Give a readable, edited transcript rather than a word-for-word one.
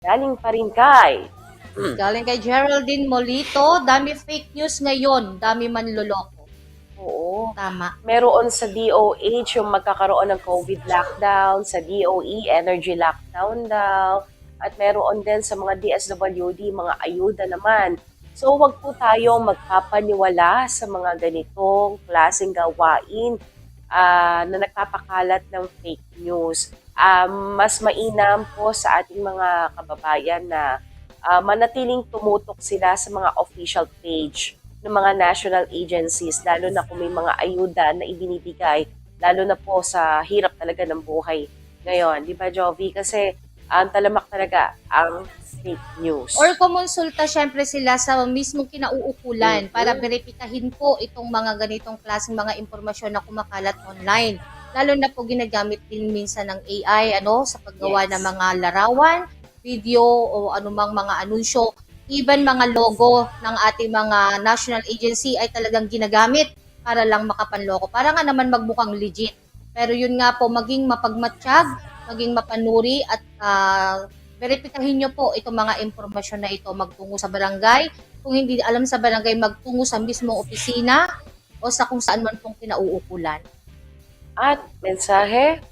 Galing pa rin kay Galing kay Geraldine Molito, dami fake news ngayon, dami manloloko. oo. Tama. Meron sa DOH yung magkakaroon ng COVID lockdown, sa DOE, energy lockdown daw, at meron din sa mga DSWD, mga ayuda naman. So, wag po tayong magpapaniwala sa mga ganitong klaseng gawain na nagpapakalat ng fake news. Mas mainam po sa ating mga kababayan na manatiling tumutok sila sa mga official page ng mga national agencies, lalo na kung may mga ayuda na ibinibigay, lalo na po sa hirap talaga ng buhay ngayon. Di ba, Jovi? Kasi talamak talaga ang fake news. Or kumonsulta syempre sila sa mismong kinauukulan para Mhm. beripikahin po itong mga ganitong klaseng mga impormasyon na kumakalat online. Lalo na po ginagamit din minsan ng AI sa paggawa ng Yes. mga larawan, video o anumang mga anunsyo. Even mga logo ng ating mga national agency ay talagang ginagamit para lang makapanloko. Para nga naman magmukhang legit. Pero yun nga po, maging mapagmatsyag, maging mapanuri at verifikahin nyo po itong mga impormasyon na ito magtungo sa barangay. Kung hindi alam sa barangay, magtungo sa mismong opisina o sa kung saan man pong kinauukulan. At mensahe